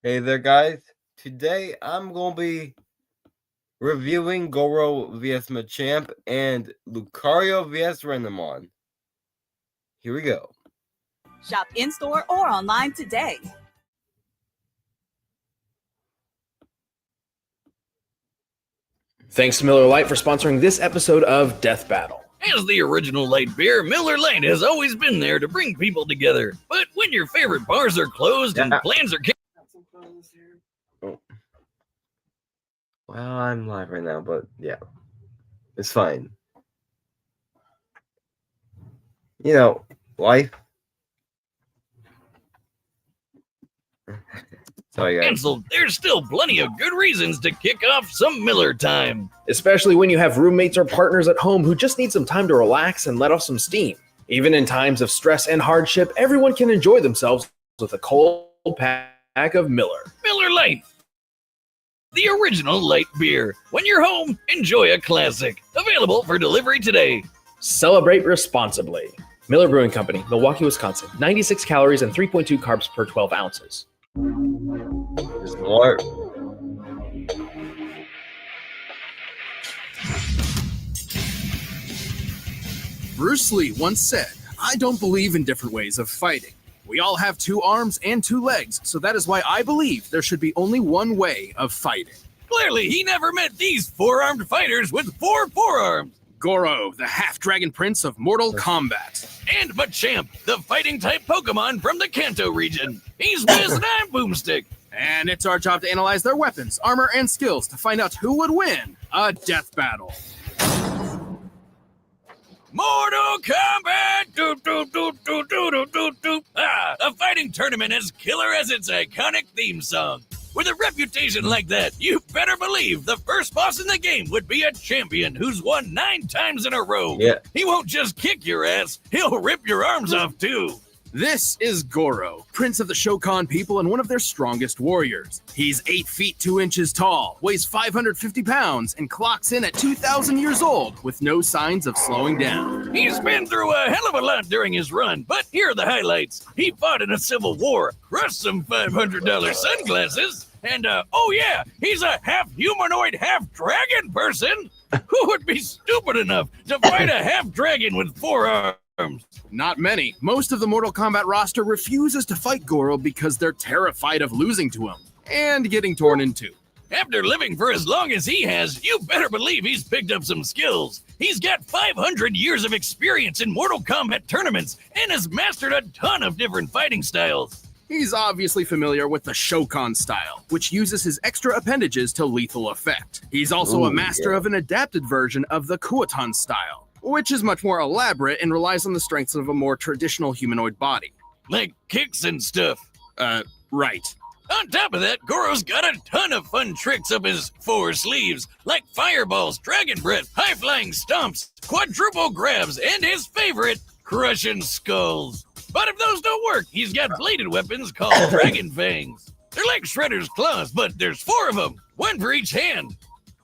Hey there, guys. Today I'm going to be reviewing Goro vs Machamp and Lucario vs Renamon. Here we go. Shop in-store or online today. Thanks to Miller Lite for sponsoring this episode of Death Battle. As the original light beer, Miller Lite has always been there to bring people together. But when your favorite bars are closed and plans are Oh. Well, I'm live right now, but yeah, it's fine. You know, life. Sorry, guys. canceled, there's still plenty of good reasons to kick off some Miller time. Especially when you have roommates or partners at home who just need some time to relax and let off some steam. Even in times of stress and hardship, everyone can enjoy themselves with a cold pack of Miller. Miller Lite, the original light beer. When you're home, enjoy a classic. Available for delivery today. Celebrate responsibly. Miller Brewing Company, Milwaukee, Wisconsin. 96 calories and 3.2 carbs per 12 ounces. There's more. Bruce Lee once said, "I don't believe in different ways of fighting. We all have two arms and two legs, so that is why I believe there should be only one way of fighting." Clearly, he never met these four-armed fighters with four forearms. Goro, the half-dragon prince of Mortal Kombat. And Machamp, the fighting-type Pokemon from the Kanto region. He's Wiz and I'm Boomstick. And it's our job to analyze their weapons, armor, and skills to find out who would win a death battle. Mortal Kombat! Doop, doop, doop, doop, doop, doop, doop. A fighting tournament as killer as its iconic theme song. With a reputation like that, you better believe the first boss in the game would be a champion who's won 9 times in a row. Yeah. He won't just kick your ass, he'll rip your arms off too. This is Goro, prince of the Shokan people and one of their strongest warriors. He's 8 feet 2 inches tall, weighs 550 pounds, and clocks in at 2,000 years old with no signs of slowing down. He's been through a hell of a lot during his run, but here are the highlights. He fought in a civil war, crushed some $500 sunglasses, and oh yeah, he's a half-humanoid, half-dragon person. Who would be stupid enough to fight a half-dragon with 4 arms? Not many. Most of the Mortal Kombat roster refuses to fight Goro because they're terrified of losing to him and getting torn in two. After living for as long as he has, you better believe he's picked up some skills. He's got 500 years of experience in Mortal Kombat tournaments and has mastered a ton of different fighting styles. He's obviously familiar with the Shokan style, which uses his extra appendages to lethal effect. He's also a master of an adapted version of the Kuotan style, which is much more elaborate and relies on the strengths of a more traditional humanoid body. Like kicks and stuff. Right. On top of that, Goro's got a ton of fun tricks up his 4 sleeves, like fireballs, dragon breath, high-flying stomps, quadruple grabs, and his favorite, crushing skulls. But if those don't work, he's got bladed weapons called dragon fangs. They're like Shredder's claws, but there's 4 of them, 1 for each hand.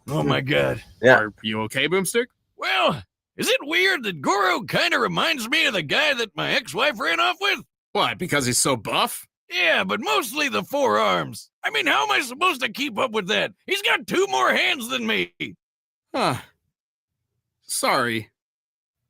Oh my god. Yeah. Are you okay, Boomstick? Well, is it weird that Goro kind of reminds me of the guy that my ex-wife ran off with? What, because he's so buff? Yeah, but mostly the 4 arms. I mean, how am I supposed to keep up with that? He's got 2 more hands than me. Huh. Sorry.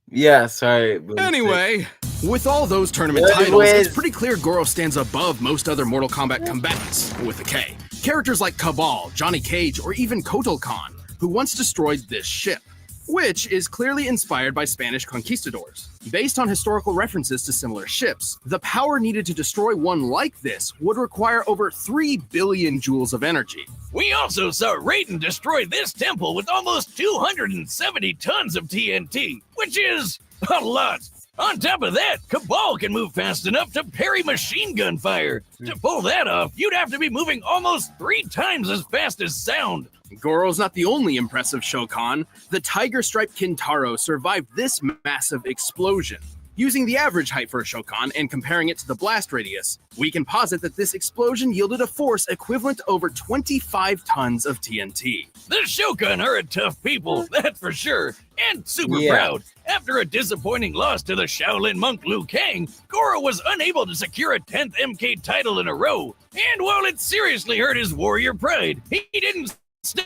Yeah, sorry. Anyway, with all those tournament titles, it's pretty clear Goro stands above most other Mortal Kombat combatants, with a K. Characters like Cabal, Johnny Cage, or even Kotal Khan, who once destroyed this ship, which is clearly inspired by Spanish conquistadors. Based on historical references to similar ships, the power needed to destroy one like this would require over 3 billion joules of energy. We also saw Raiden destroy this temple with almost 270 tons of TNT, which is a lot. On top of that, Cabal can move fast enough to parry machine gun fire. To pull that off, you'd have to be moving almost 3 times as fast as sound. Goro's not the only impressive Shokan. The Tiger Stripe Kintaro survived this massive explosion. Using the average height for a Shokan and comparing it to the blast radius, we can posit that this explosion yielded a force equivalent to over 25 tons of TNT. The Shokan are a tough people, that's for sure, and super Yeah. proud. After a disappointing loss to the Shaolin monk Liu Kang, Goro was unable to secure a 10th MK title in a row. And while it seriously hurt his warrior pride, he didn't stop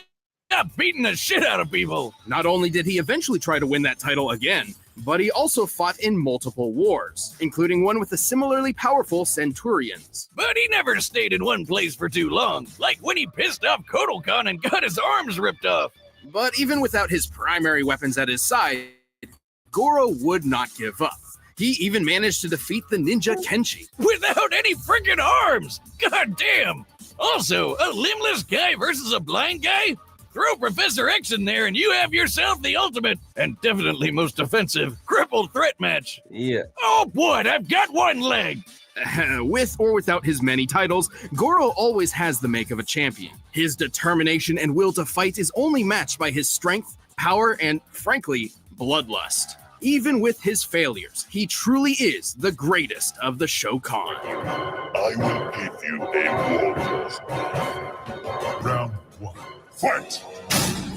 beating the shit out of people. Not only did he eventually try to win that title again, but he also fought in multiple wars, including one with the similarly powerful Centurions. But he never stayed in one place for too long, like when he pissed off Kotal and got his arms ripped off. But even without his primary weapons at his side, Goro would not give up. He even managed to defeat the ninja Kenshi. Without any freaking arms! God damn! Also, a limbless guy versus a blind guy? Throw Professor X in there and you have yourself the ultimate, and definitely most offensive, crippled threat match. Yeah. Oh, what? I've got one leg! With or without his many titles, Goro always has the make of a champion. His determination and will to fight is only matched by his strength, power, and, frankly, bloodlust. Even with his failures, he truly is the greatest of the Shokan. I will give you a war test. Round 1. Fight!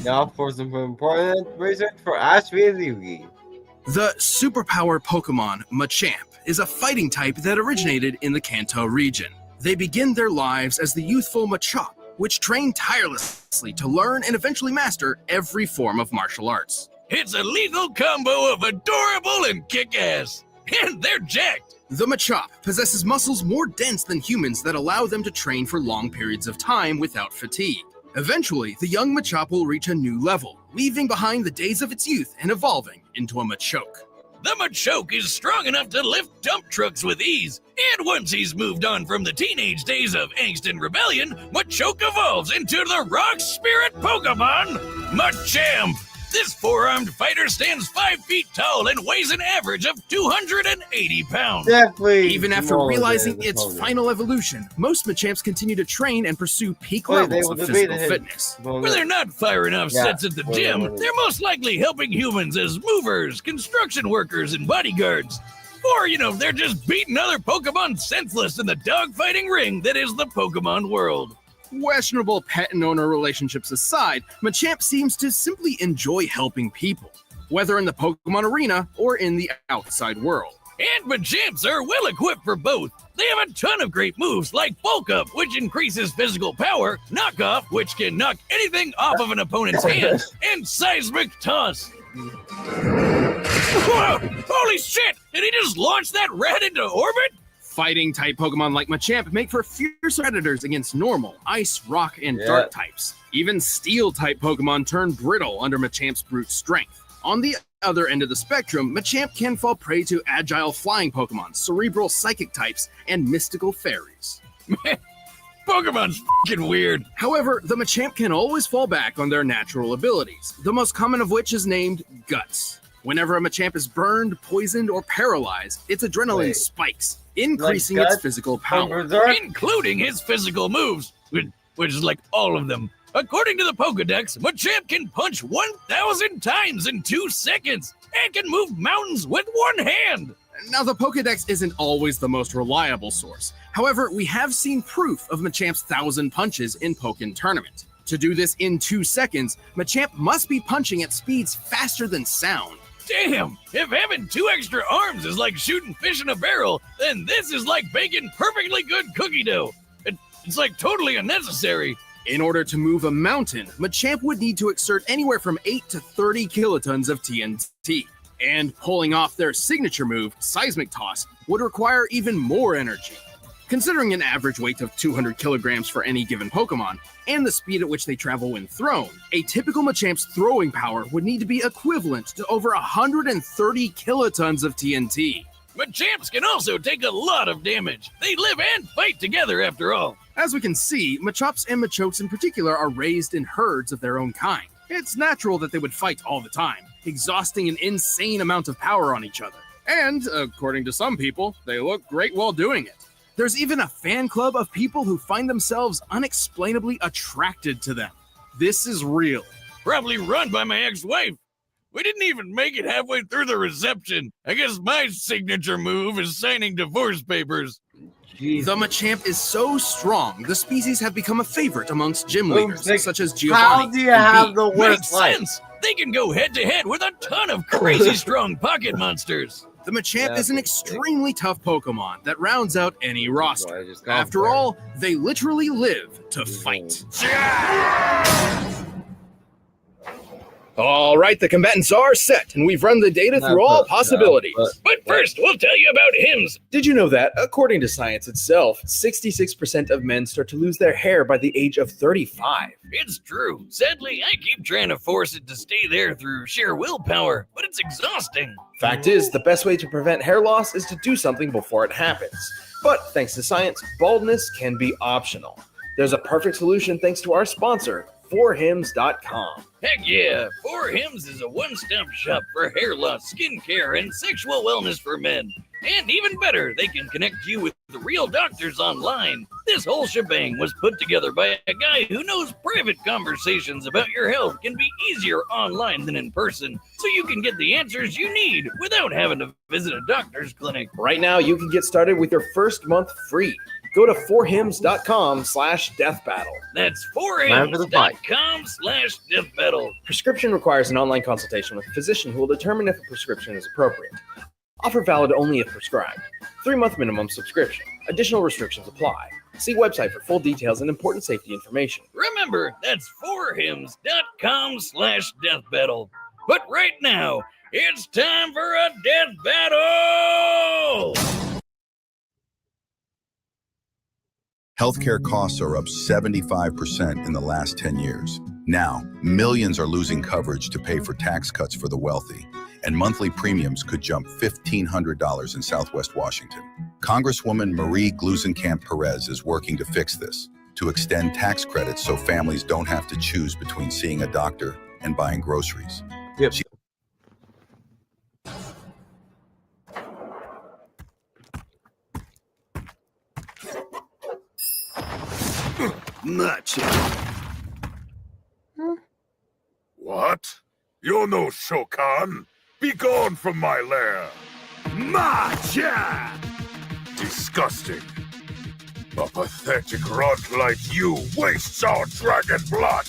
Now for some important research for Ash Yugi. The superpower Pokemon Machamp is a fighting type that originated in the Kanto region. They begin their lives as the youthful Machamp, which train tirelessly to learn and eventually master every form of martial arts. It's a lethal combo of adorable and kick-ass. And they're jacked. The Machamp possesses muscles more dense than humans that allow them to train for long periods of time without fatigue. Eventually, the young Machamp will reach a new level, leaving behind the days of its youth and evolving into a Machoke. The Machoke is strong enough to lift dump trucks with ease, and once he's moved on from the teenage days of angst and rebellion, Machoke evolves into the rock spirit Pokemon, Machamp. This four-armed fighter stands 5 feet tall and weighs an average of 280 pounds. Definitely. Even after smaller realizing than its opponent. final evolution, most Machamps continue to train and pursue peak Wait, they levels will of defeat physical him. fitness. When they're not firing off Yeah, sets at the well, gym, well, they're most likely helping humans as movers, construction workers, and bodyguards. Or, they're just beating other Pokemon senseless in the dogfighting ring that is the Pokemon world. Questionable pet and owner relationships aside, Machamp seems to simply enjoy helping people, whether in the Pokemon arena or in the outside world. And Machamps are well equipped for both. They have a ton of great moves like Bulk Up, which increases physical power, Knock Off, which can knock anything off of an opponent's hands, and Seismic Toss. Whoa, holy shit! Did he just launch that rat into orbit? Fighting type Pokemon like Machamp make for fierce predators against normal, ice, rock, and Yeah. dark types. Even steel type Pokemon turn brittle under Machamp's brute strength. On the other end of the spectrum, Machamp can fall prey to agile flying Pokemon, cerebral psychic types, and mystical fairies. Pokemon's fucking weird. However, the Machamp can always fall back on their natural abilities, the most common of which is named Guts. Whenever a Machamp is burned, poisoned, or paralyzed, its adrenaline Wait. spikes, increasing Like its Guts physical From power. Berserk? Including his physical moves, which is like all of them. According to the Pokedex, Machamp can punch 1,000 times in 2 seconds and can move mountains with one hand. Now, the Pokedex isn't always the most reliable source. However, we have seen proof of Machamp's 1,000 punches in Pokken Tournament. To do this in 2 seconds, Machamp must be punching at speeds faster than sound. Damn, if having 2 extra arms is like shooting fish in a barrel, then this is like baking perfectly good cookie dough. It's like totally unnecessary. In order to move a mountain, Machamp would need to exert anywhere from 8 to 30 kilotons of TNT. And pulling off their signature move, Seismic Toss, would require even more energy. Considering an average weight of 200 kilograms for any given Pokemon, and the speed at which they travel when thrown, a typical Machamp's throwing power would need to be equivalent to over 130 kilotons of TNT. Machamps can also take a lot of damage. They live and fight together after all. As we can see, Machamps and Machokes in particular are raised in herds of their own kind. It's natural that they would fight all the time, exhausting an insane amount of power on each other. And, according to some people, they look great while doing it. There's even a fan club of people who find themselves unexplainably attracted to them. This is real. Probably run by my ex-wife. We didn't even make it halfway through the reception. I guess my signature move is signing divorce papers. Jeez. The Machamp is so strong, the species have become a favorite amongst gym leaders, such as How Giovanni do you and have B. the worst Makes life? sense. They can go head-to-head with a ton of crazy strong pocket monsters. The Machamp Yeah, is an that's big. extremely tough Pokemon that rounds out any roster. Why, just go After for it. all, they literally live to fight. All right, the combatants are set, and we've run the data through all possibilities. But first, we'll tell you about hymns. Did you know that, according to science itself, 66% of men start to lose their hair by the age of 35? It's true. Sadly, I keep trying to force it to stay there through sheer willpower, but it's exhausting. Fact is, the best way to prevent hair loss is to do something before it happens. But thanks to science, baldness can be optional. There's a perfect solution thanks to our sponsor, 4hims.com. Heck yeah, 4Hims is a one-stop shop for hair loss, skin care, and sexual wellness for men. And even better, they can connect you with the real doctors online. This whole shebang was put together by a guy who knows private conversations about your health can be easier online than in person, so you can get the answers you need without having to visit a doctor's clinic. Right now, you can get started with your first month free. Go to 4hims.com/deathbattle. That's Time for the fight. 4hims.com/deathbattle. Prescription requires an online consultation with a physician who will determine if a prescription is appropriate. Offer valid only if prescribed. 3-month minimum subscription. Additional restrictions apply. See website for full details and important safety information. Remember, that's 4hims.com/deathbattle. But right now, it's time for a death battle! Healthcare costs are up 75% in the last 10 years. Now, millions are losing coverage to pay for tax cuts for the wealthy, and monthly premiums could jump $1,500 in Southwest Washington. Congresswoman Marie Gluesenkamp-Perez is working to fix this, to extend tax credits so families don't have to choose between seeing a doctor and buying groceries. Yep. What? You're no Shokan. Be gone from my lair. Machamp! Disgusting. A pathetic runt like you wastes our dragon blood.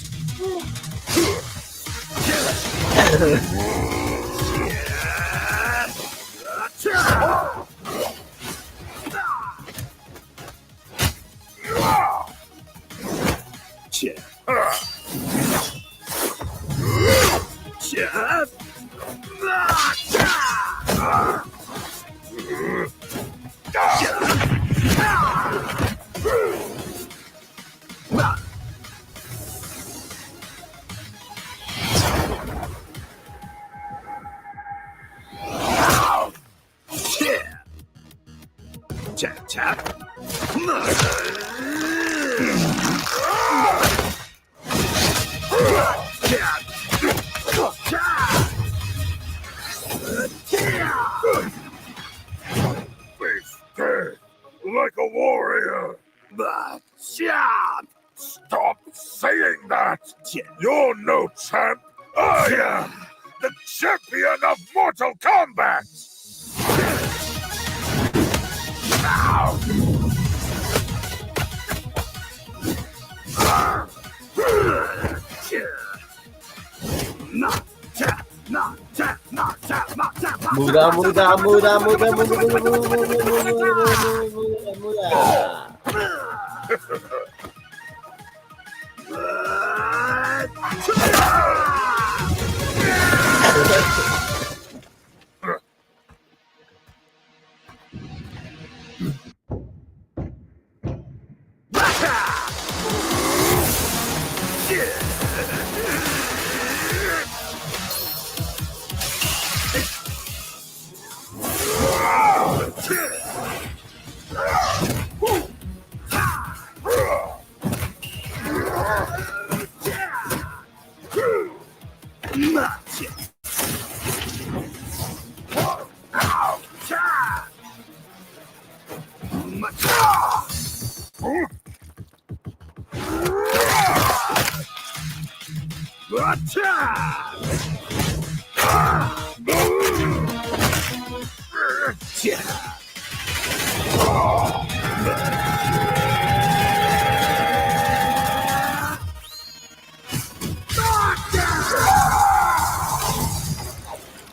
Face dead, like a warrior. Machamp! Stop saying that! You're no champ! I am the champion of Mortal Kombat!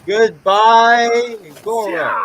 Goodbye, Goro.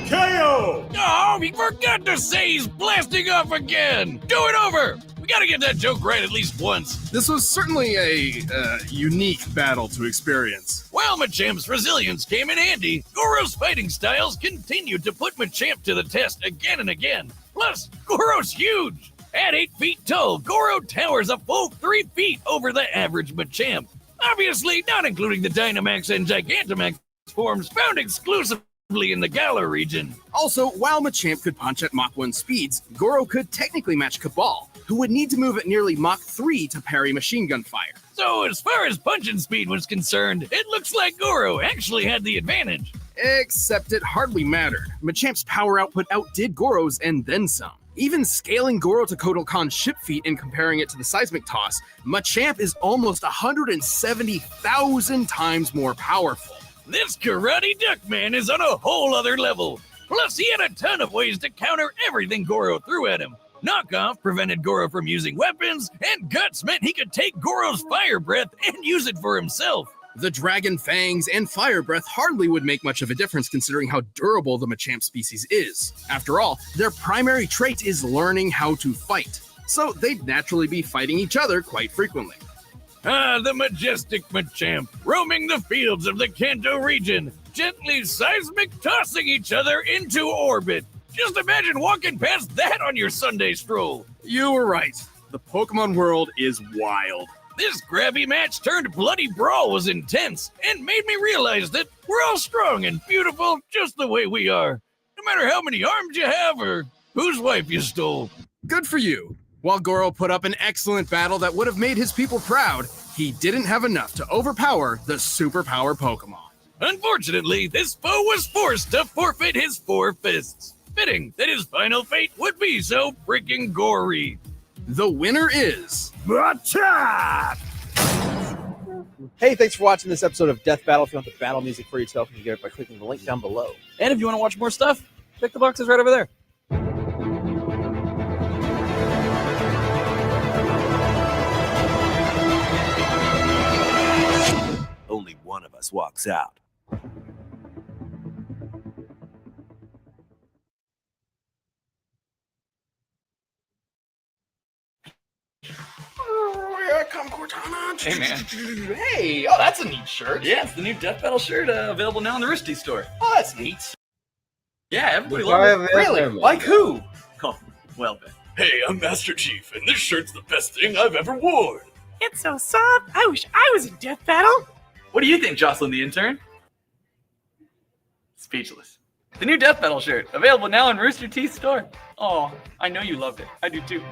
KO! Oh, he forgot to say he's blasting off again! Do it over! We gotta get that joke right at least once. This was certainly a unique battle to experience. While Machamp's resilience came in handy, Goro's fighting styles continued to put Machamp to the test again and again. Plus, Goro's huge! At 8 feet tall, Goro towers a full 3 feet over the average Machamp. Obviously, not including the Dynamax and Gigantamax forms found exclusively in the Galar region. Also, while Machamp could punch at Mach 1 speeds, Goro could technically match Cabal, who would need to move at nearly Mach 3 to parry machine gun fire. So as far as punching speed was concerned, it looks like Goro actually had the advantage. Except it hardly mattered. Machamp's power output outdid Goro's and then some. Even scaling Goro to Kotal Khan's ship feet and comparing it to the seismic toss, Machamp is almost 170,000 times more powerful. This Karate Duck Man is on a whole other level. Plus, he had a ton of ways to counter everything Goro threw at him. Knockoff prevented Goro from using weapons, and Guts meant he could take Goro's fire breath and use it for himself. The Dragon Fangs and Fire Breath hardly would make much of a difference considering how durable the Machamp species is. After all, their primary trait is learning how to fight, so they'd naturally be fighting each other quite frequently. Ah, the majestic Machamp, roaming the fields of the Kanto region, gently seismic tossing each other into orbit. Just imagine walking past that on your Sunday stroll. You were right. The Pokemon world is wild. This grabby match turned bloody brawl was intense and made me realize that we're all strong and beautiful just the way we are. No matter how many arms you have or whose wife you stole. Good for you. While Goro put up an excellent battle that would have made his people proud, he didn't have enough to overpower the superpower Pokemon. Unfortunately, this foe was forced to forfeit his 4 fists. Fitting that his final fate would be so freaking gory. The winner is Machamp! Hey, thanks for watching this episode of Death Battle. If you want the battle music for yourself, you can get it by clicking the link down below. And if you want to watch more stuff, check the boxes right over there. Only one of us walks out. Oh, yeah, come Cortana. Hey, man. Hey, oh, that's a neat shirt. Yeah, it's the new Death Battle shirt available now in the Risty store. Oh, that's neat. Yeah, everybody loves it. Really? Like who? Oh, well, Ben. Hey, I'm Master Chief, and this shirt's the best thing I've ever worn. It's so soft. I wish I was in Death Battle. What do you think, Jocelyn the intern? Speechless. The new Death Battle shirt, available now in Rooster Teeth store. Oh, I know you loved it. I do too.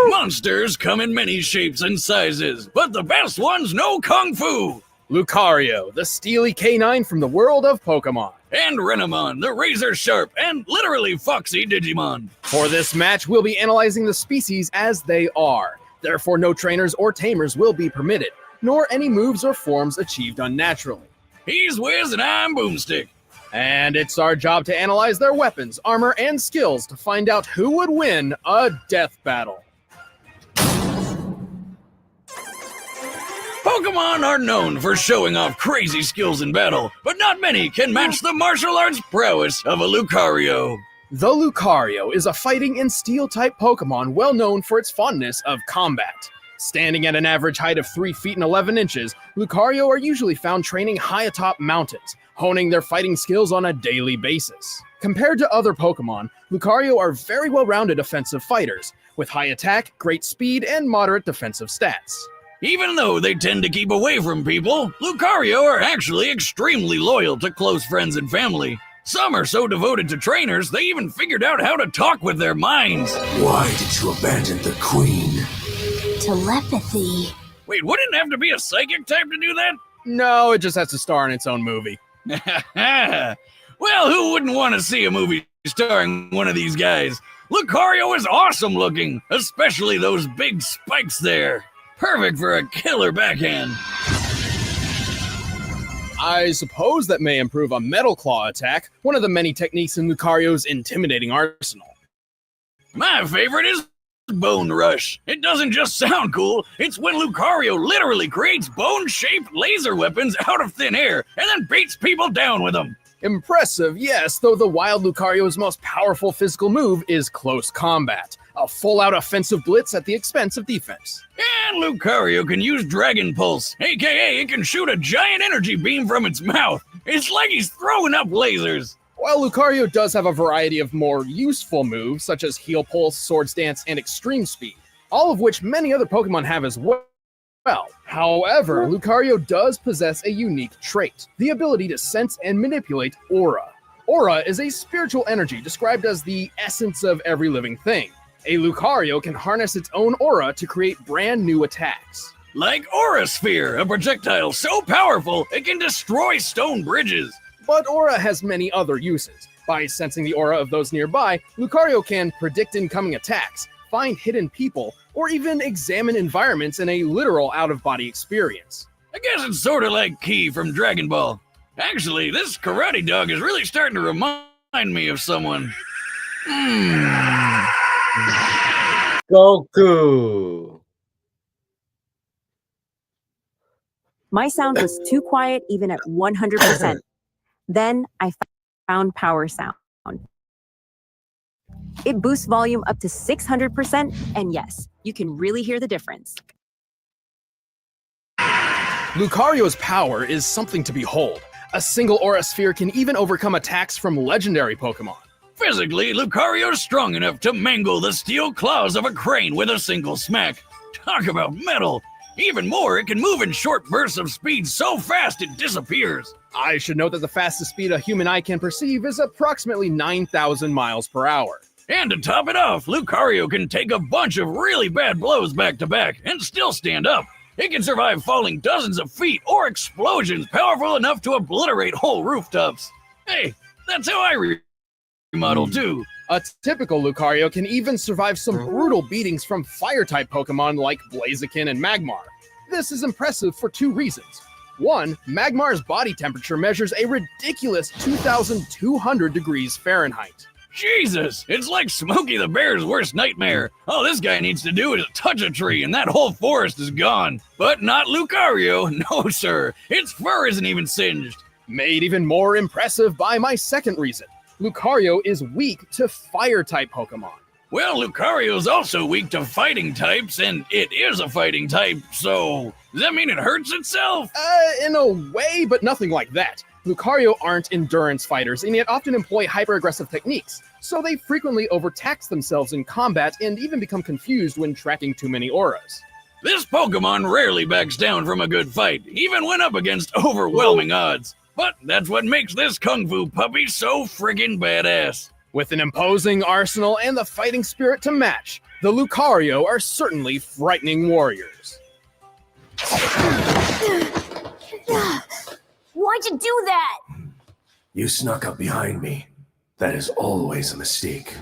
Monsters come in many shapes and sizes, but the best ones know Kung Fu. Lucario, the steely canine from the world of Pokemon. And Renamon, the razor sharp and literally foxy Digimon. For this match, we'll be analyzing the species as they are. Therefore, no trainers or tamers will be permitted, nor any moves or forms achieved unnaturally. He's Wiz and I'm Boomstick. And it's our job to analyze their weapons, armor, and skills to find out who would win a death battle. Pokemon are known for showing off crazy skills in battle, but not many can match the martial arts prowess of a Lucario. The Lucario is a fighting and steel-type Pokemon well known for its fondness of combat. Standing at an average height of 3 feet and 11 inches, Lucario are usually found training high atop mountains, honing their fighting skills on a daily basis. Compared to other Pokemon, Lucario are very well-rounded offensive fighters, with high attack, great speed, and moderate defensive stats. Even though they tend to keep away from people, Lucario are actually extremely loyal to close friends and family. Some are so devoted to trainers, they even figured out how to talk with their minds. Why did you abandon the queen? Telepathy. Wait, wouldn't it have to be a psychic type to do that? No, it just has to star in its own movie. Well, who wouldn't want to see a movie starring one of these guys? Lucario is awesome looking, especially those big spikes there. Perfect for a killer backhand. I suppose that may improve a Metal Claw attack, one of the many techniques in Lucario's intimidating arsenal. My favorite is Bone Rush. It doesn't just sound cool, it's when Lucario literally creates bone-shaped laser weapons out of thin air and then beats people down with them. Impressive, yes, though the wild Lucario's most powerful physical move is close combat, a full-out offensive blitz at the expense of defense. And Lucario can use Dragon Pulse, aka it can shoot a giant energy beam from its mouth. It's like he's throwing up lasers. While Lucario does have a variety of more useful moves, such as Heal Pulse, Swords Dance, and Extreme Speed, all of which many other Pokemon have as well. However, Lucario does possess a unique trait, the ability to sense and manipulate aura. Aura is a spiritual energy described as the essence of every living thing. A Lucario can harness its own aura to create brand new attacks. Like Aura Sphere, a projectile so powerful it can destroy stone bridges. But aura has many other uses. By sensing the aura of those nearby, Lucario can predict incoming attacks, find hidden people, or even examine environments in a literal out-of-body experience. I guess it's sort of like Ki from Dragon Ball. Actually, this karate dog is really starting to remind me of someone. Goku. My sound was too quiet even at 100%. Then I found Power Sound. It boosts volume up to 600%, and yes, you can really hear the difference. Lucario's power is something to behold. A single Aura Sphere can even overcome attacks from legendary Pokemon. Physically, Lucario's strong enough to mangle the steel claws of a crane with a single smack. Talk about metal! Even more, it can move in short bursts of speed so fast it disappears. I should note that the fastest speed a human eye can perceive is approximately 9,000 miles per hour. And to top it off, Lucario can take a bunch of really bad blows back to back and still stand up. It can survive falling dozens of feet or explosions powerful enough to obliterate whole rooftops. Hey, that's how I remodel too. A typical Lucario can even survive some brutal beatings from Fire-type Pokemon like Blaziken and Magmar. This is impressive for two reasons. One, Magmar's body temperature measures a ridiculous 2,200 degrees Fahrenheit. Jesus, it's like Smokey the Bear's worst nightmare. All this guy needs to do is touch a tree and that whole forest is gone. But not Lucario, no sir. Its fur isn't even singed. Made even more impressive by my second reason. Lucario is weak to Fire-type Pokemon. Well, Lucario's also weak to fighting types, and it is a fighting type, so does that mean it hurts itself? In a way, but nothing like that. Lucario aren't endurance fighters, and yet often employ hyper-aggressive techniques, so they frequently overtax themselves in combat and even become confused when tracking too many auras. This Pokemon rarely backs down from a good fight, even when up against overwhelming odds. But that's what makes this Kung Fu puppy so friggin' badass. With an imposing arsenal and the fighting spirit to match, the Lucario are certainly frightening warriors. Why'd you do that? You snuck up behind me. That is always a mistake.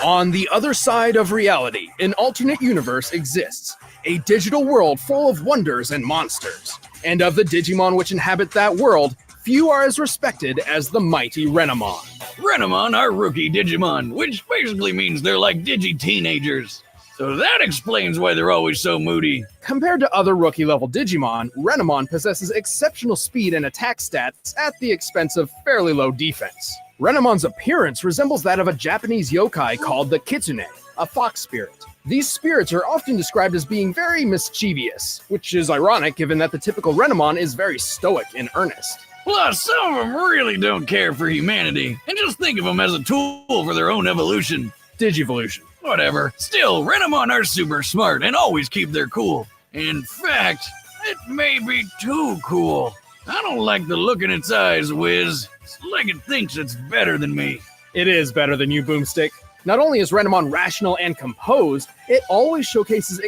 On the other side of reality, an alternate universe exists. A digital world full of wonders and monsters. And of the Digimon which inhabit that world, few are as respected as the mighty Renamon. Renamon are rookie Digimon, which basically means they're like digi-teenagers. So that explains why they're always so moody. Compared to other rookie-level Digimon, Renamon possesses exceptional speed and attack stats at the expense of fairly low defense. Renamon's appearance resembles that of a Japanese yokai called the Kitsune, a fox spirit. These spirits are often described as being very mischievous, which is ironic given that the typical Renamon is very stoic and earnest. Plus, some of them really don't care for humanity, and just think of them as a tool for their own evolution. Digivolution. Whatever. Still, Renamon are super smart and always keep their cool. In fact, it may be too cool. I don't like the look in its eyes, Wiz. It's like it thinks it's better than me. It is better than you, Boomstick. Not only is Renamon rational and composed, it always showcases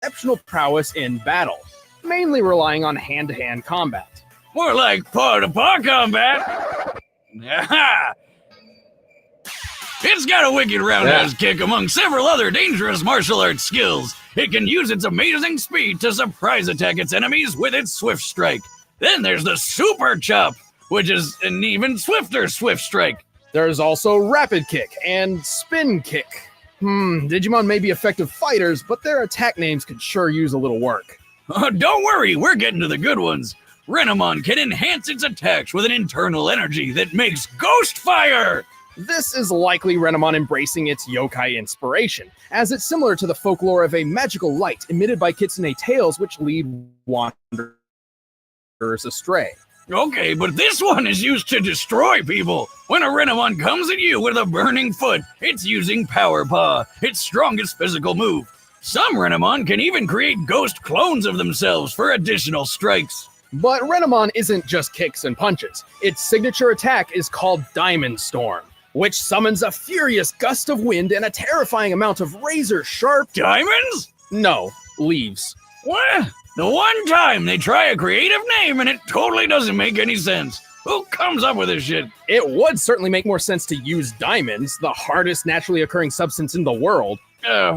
exceptional prowess in battle, mainly relying on hand-to-hand combat. More like paw-to-paw combat. Aha! It's got a wicked roundhouse kick among several other dangerous martial arts skills. It can use its amazing speed to surprise attack its enemies with its swift strike. Then there's the super chop, which is an even swifter swift strike. There's also rapid kick and spin kick. Digimon may be effective fighters, but their attack names could sure use a little work. Don't worry, we're getting to the good ones. Renamon can enhance its attacks with an internal energy that makes ghost fire! This is likely Renamon embracing its yokai inspiration, as it's similar to the folklore of a magical light emitted by kitsune tails which lead wanderers astray. Okay, but this one is used to destroy people. When a Renamon comes at you with a burning foot, it's using Power Paw, its strongest physical move. Some Renamon can even create ghost clones of themselves for additional strikes. But Renamon isn't just kicks and punches. Its signature attack is called Diamond Storm, which summons a furious gust of wind and a terrifying amount of razor-sharp... Diamonds? No, leaves. What? The one time they try a creative name and it totally doesn't make any sense. Who comes up with this shit? It would certainly make more sense to use diamonds, the hardest naturally occurring substance in the world.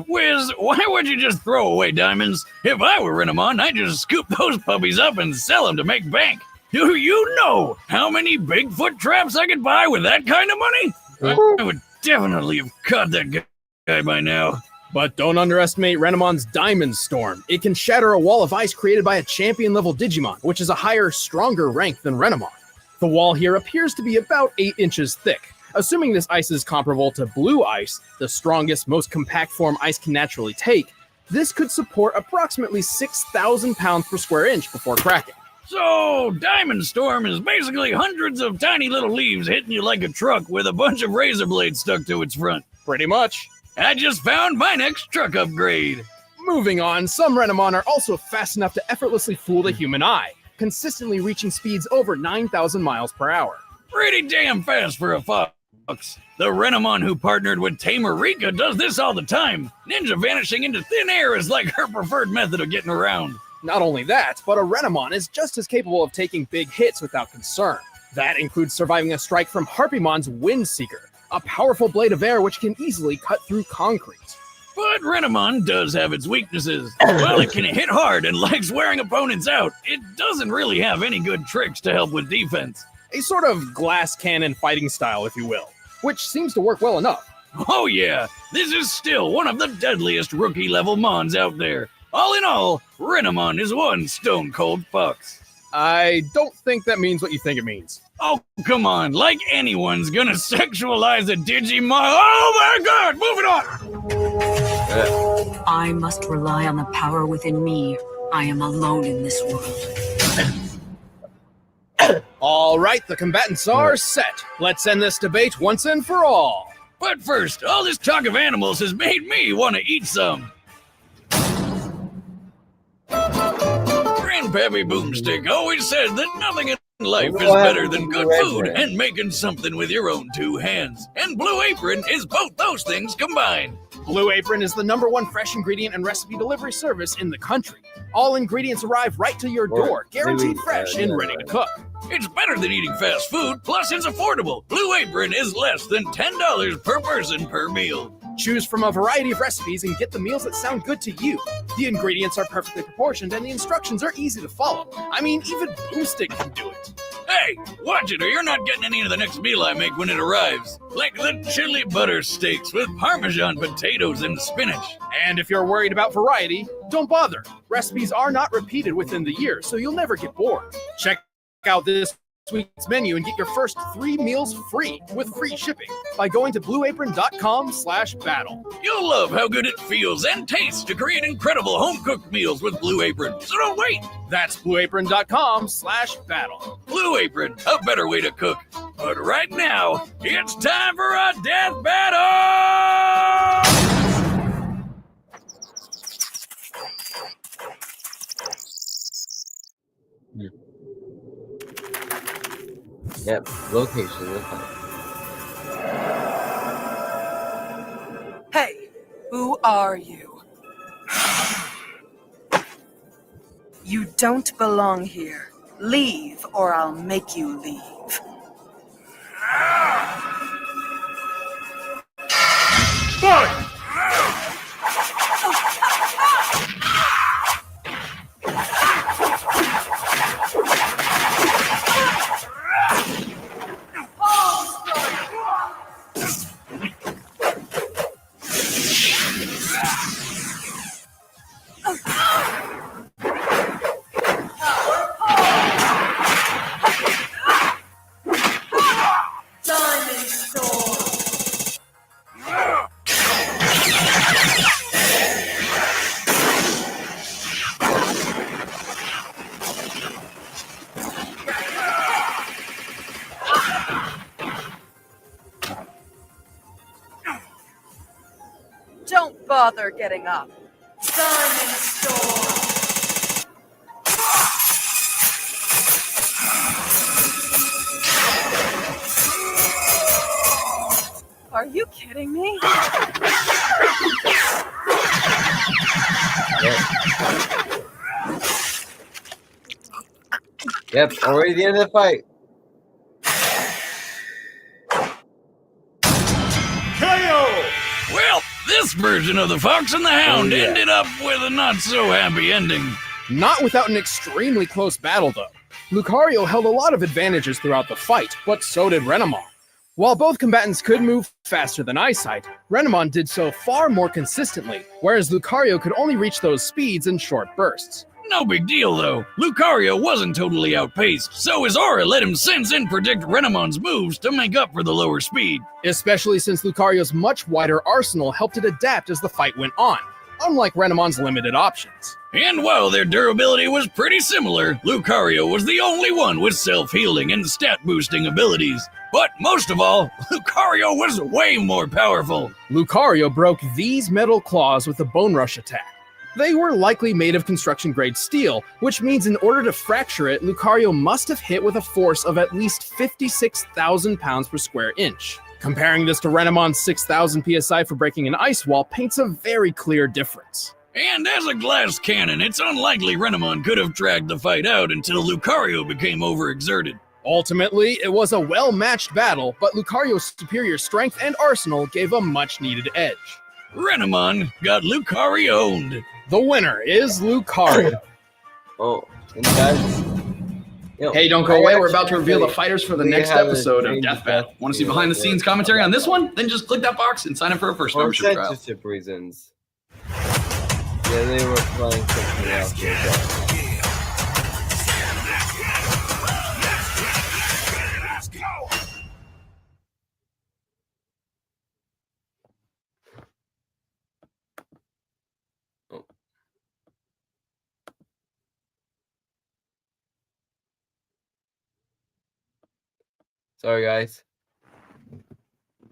Wiz, why would you just throw away diamonds? If I were Renamon, I'd just scoop those puppies up and sell them to make bank. Do you know how many Bigfoot traps I could buy with that kind of money? I would definitely have caught that guy by now. But don't underestimate Renamon's Diamond Storm. It can shatter a wall of ice created by a champion-level Digimon, which is a higher, stronger rank than Renamon. The wall here appears to be about 8 inches thick. Assuming this ice is comparable to blue ice, the strongest, most compact form ice can naturally take, this could support approximately 6,000 pounds per square inch before cracking. So, Diamond Storm is basically hundreds of tiny little leaves hitting you like a truck with a bunch of razor blades stuck to its front. Pretty much. I just found my next truck upgrade. Moving on, some Renamon are also fast enough to effortlessly fool the human eye, consistently reaching speeds over 9,000 miles per hour. Pretty damn fast for a fox. The Renamon who partnered with Tamer Rika does this all the time. Ninja vanishing into thin air is like her preferred method of getting around. Not only that, but a Renamon is just as capable of taking big hits without concern. That includes surviving a strike from Harpymon's Windseeker, a powerful blade of air which can easily cut through concrete. But Renamon does have its weaknesses. While it can hit hard and likes wearing opponents out, it doesn't really have any good tricks to help with defense. A sort of glass cannon fighting style, if you will, which seems to work well enough. Oh yeah, this is still one of the deadliest rookie-level Mons out there. All in all, Renamon is one stone-cold fox. I don't think that means what you think it means. Oh, come on, like anyone's gonna sexualize a Digimon. Oh my god, moving on! I must rely on the power within me. I am alone in this world. All right, the combatants are set. Let's end this debate once and for all. But first, all this talk of animals has made me want to eat some. Grandpappy Boomstick always said that nothing in life is better than good food and making something with your own 2 hands. And Blue Apron is both those things combined. Blue Apron is the #1 fresh ingredient and recipe delivery service in the country. All ingredients arrive right to your door, guaranteed fresh and ready to cook. It's better than eating fast food, plus it's affordable. Blue Apron is less than $10 per person per meal. Choose from a variety of recipes and get the meals that sound good to you. The ingredients are perfectly proportioned and the instructions are easy to follow. I mean, even Boomstick can do it. Hey, watch it or you're not getting any of the next meal I make when it arrives. Like the chili butter steaks with Parmesan potatoes and spinach. And if you're worried about variety, don't bother. Recipes are not repeated within the year, so you'll never get bored. Check out this week's menu and get your first 3 meals free with free shipping by going to blueapron.com/battle. You'll love how good it feels and tastes to create incredible home-cooked meals with Blue Apron. So don't wait. That's blueapron.com/battle. Blue Apron, a better way to cook. But right now, it's time for a death battle! Yep, location is fine. Hey, who are you? You don't belong here. Leave, or I'll make you leave. Fight! Don't bother getting up. Diamond Storm! Are you kidding me? Yep, already the end of the fight. KO! Well, this version of the Fox and the Hound ended up with a not so happy ending. Not without an extremely close battle, though. Lucario held a lot of advantages throughout the fight, but so did Renamon. While both combatants could move faster than Eyesight, Renamon did so far more consistently, whereas Lucario could only reach those speeds in short bursts. No big deal, though. Lucario wasn't totally outpaced, so his aura let him sense and predict Renamon's moves to make up for the lower speed. Especially since Lucario's much wider arsenal helped it adapt as the fight went on, unlike Renamon's limited options. And while their durability was pretty similar, Lucario was the only one with self-healing and stat-boosting abilities. But most of all, Lucario was way more powerful. Lucario broke these metal claws with a Bone Rush attack. They were likely made of construction-grade steel, which means in order to fracture it, Lucario must have hit with a force of at least 56,000 pounds per square inch. Comparing this to Renamon's 6,000 psi for breaking an ice wall paints a very clear difference. And as a glass cannon, it's unlikely Renamon could have dragged the fight out until Lucario became overexerted. Ultimately, it was a well-matched battle, but Lucario's superior strength and arsenal gave a much-needed edge. Renamon got Lucario-owned. The winner is Lucario. Oh, and guys, hey, don't go away. We're about to reveal the fighters for the next episode of Death Battle. Want to see behind-the-scenes commentary on this one? Then just click that box and sign up for a first membership trial. Censorship reasons. Yeah, they were playing something else. Sorry, guys.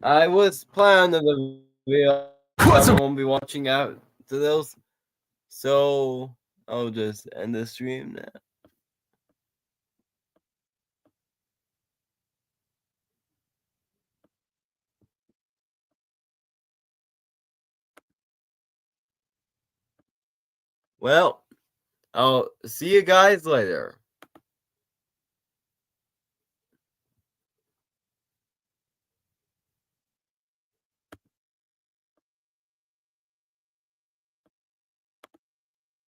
I was planning the video. I won't be watching out to those. So I'll just end the stream now. Well, I'll see you guys later.